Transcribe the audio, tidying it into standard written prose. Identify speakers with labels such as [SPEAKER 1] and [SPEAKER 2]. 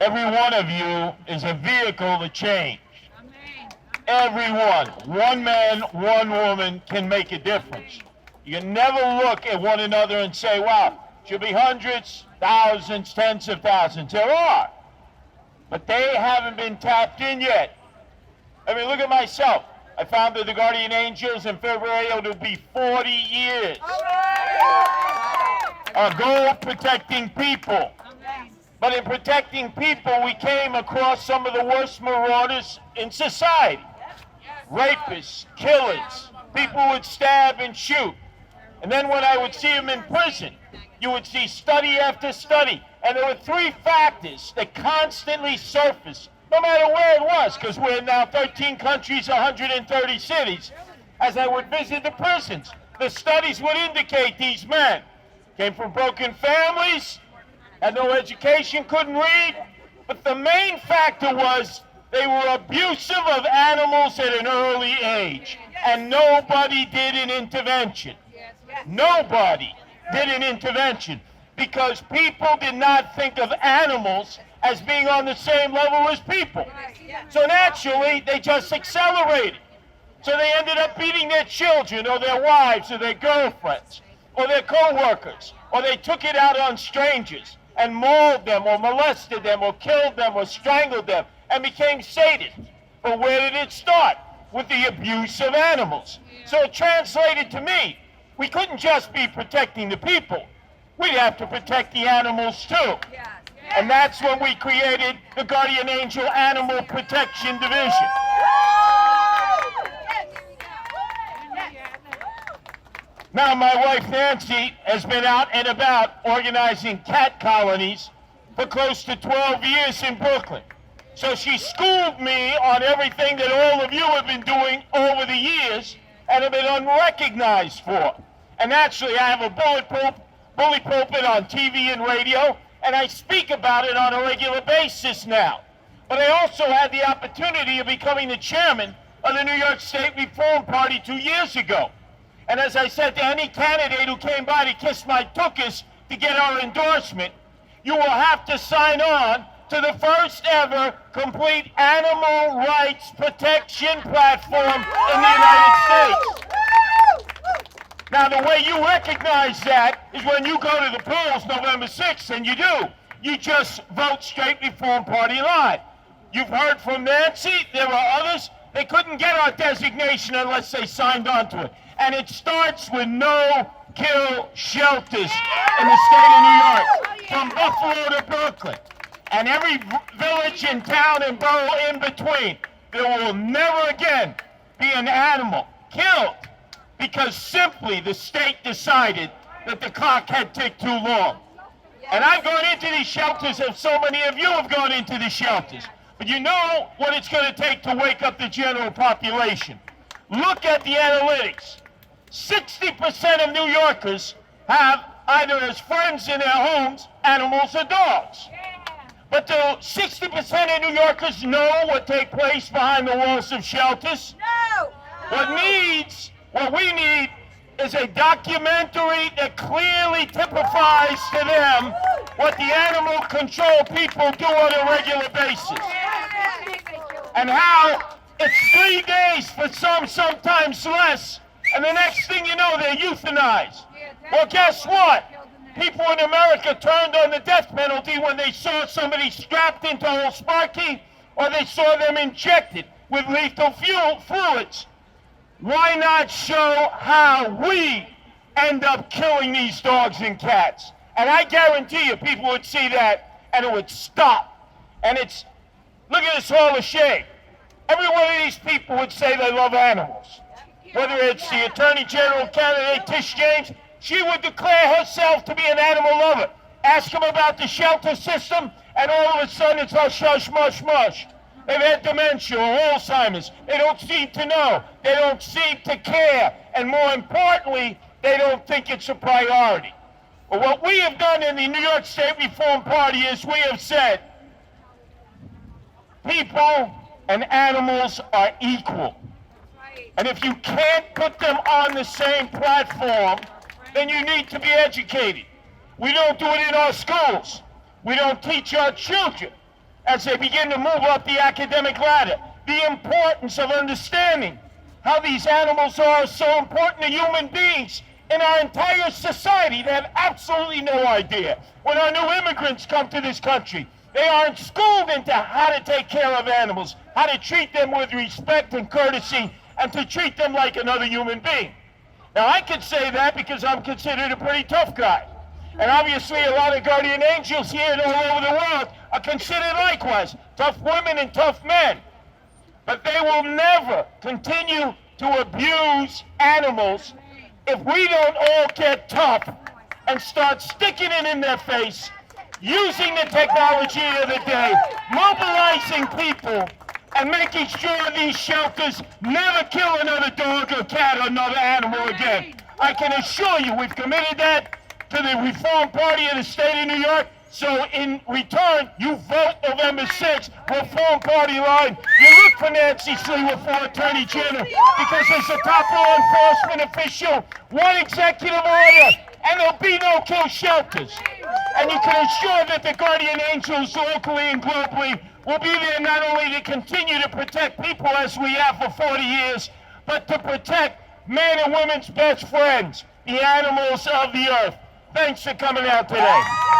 [SPEAKER 1] Every one of you is a vehicle to change. Everyone, one man, one woman can make a difference. You can never look at one another and say, wow, should be hundreds, thousands, tens of thousands. There are, but they haven't been tapped in yet. I mean, look at myself. I founded the Guardian Angels in February. It'll be 40 years. Our goal, protecting people. But in protecting people, we came across some of the worst marauders in society. Rapists, killers, people would stab and shoot. And then when I would see them in prison, you would see study after study. And there were three factors that constantly surfaced, no matter where it was, because we're in now 13 countries, 130 cities. As I would visit the prisons, the studies would indicate these men came from broken families, had no education, couldn't read, but the main factor was they were abusive of animals at an early age, and nobody did an intervention. Nobody did an intervention because people did not think of animals as being on the same level as people. So naturally, they just accelerated. So they ended up beating their children or their wives or their girlfriends or their co-workers, or they took it out on strangers and mauled them or molested them or killed them or strangled them and became sadists. But where did it start? With the abuse of animals. So it translated to me, we couldn't just be protecting the people. We'd have to protect the animals too. And that's when we created the Guardian Angel Animal Protection Division. Now, my wife Nancy has been out and about organizing cat colonies for close to 12 years in Brooklyn. So she schooled me on everything that all of you have been doing over the years and have been unrecognized for. And naturally, I have a bully pulpit on TV and radio, and I speak about it on a regular basis now. But I also had the opportunity of becoming the chairman of the New York State Reform Party 2 years ago. And as I said to any candidate who came by to kiss my tuchus to get our endorsement, you will have to sign on to the first ever complete animal rights protection platform in the United States. Now, the way you recognize that is when you go to the polls November 6th, and you do. You just vote Straight Reform Party line. You've heard from Nancy. There are others. They couldn't get our designation unless they signed on to it. And it starts with no-kill shelters in the state of New York, from Buffalo to Brooklyn. And every village and town and borough in between, there will never again be an animal killed because simply the state decided that the clock had ticked too long. And I've gone into these shelters, and so many of you have gone into the shelters. But you know what it's going to take to wake up the general population. Look at the analytics. 60% of New Yorkers have either as friends in their homes, animals or dogs. But do 60% of New Yorkers know what takes place behind the walls of shelters?
[SPEAKER 2] No!
[SPEAKER 1] What we need is a documentary that clearly typifies to them what the animal control people do on a regular basis. And how it's 3 days for some, sometimes less, and the next thing you know, they're euthanized. Well, guess what? People in America turned on the death penalty when they saw somebody strapped into a Sparky or they saw them injected with lethal fluids. Why not show how we end up killing these dogs and cats? And I guarantee you people would see that and it would stop. And it's, look at this Hall of Shame. Every one of these people would say they love animals. Whether it's the Attorney General candidate, Tish James, she would declare herself to be an animal lover. Ask them about the shelter system, and all of a sudden it's hush, hush, mush, mush. They've had dementia or Alzheimer's. They don't seem to know. They don't seem to care. And more importantly, they don't think it's a priority. Well, what we have done in the New York State Reform Party is we have said people and animals are equal. And if you can't put them on the same platform, then you need to be educated. We don't do it in our schools. We don't teach our children as they begin to move up the academic ladder. The importance of understanding how these animals are so important to human beings in our entire society. They have absolutely no idea. When our new immigrants come to this country, they aren't schooled into how to take care of animals, how to treat them with respect and courtesy, and to treat them like another human being. Now, I could say that because I'm considered a pretty tough guy. And obviously, a lot of guardian angels here and all over the world are considered likewise tough women and tough men. But they will never continue to abuse animals if we don't all get tough and start sticking it in their face, using the technology of the day, mobilizing people, and making sure these shelters never kill another dog or cat or another animal again. I can assure you we've committed that to the Reform Party of the state of New York. So in return, you vote November 6th, Reform Party line. You look for Nancy Sliwa for Attorney General because as a top law enforcement official, one executive order, and there'll be no kill shelters. And you can assure that the guardian angels locally and globally will be there not only to continue to protect people as we have for 40 years, but to protect men and women's best friends, the animals of the earth. Thanks for coming out today.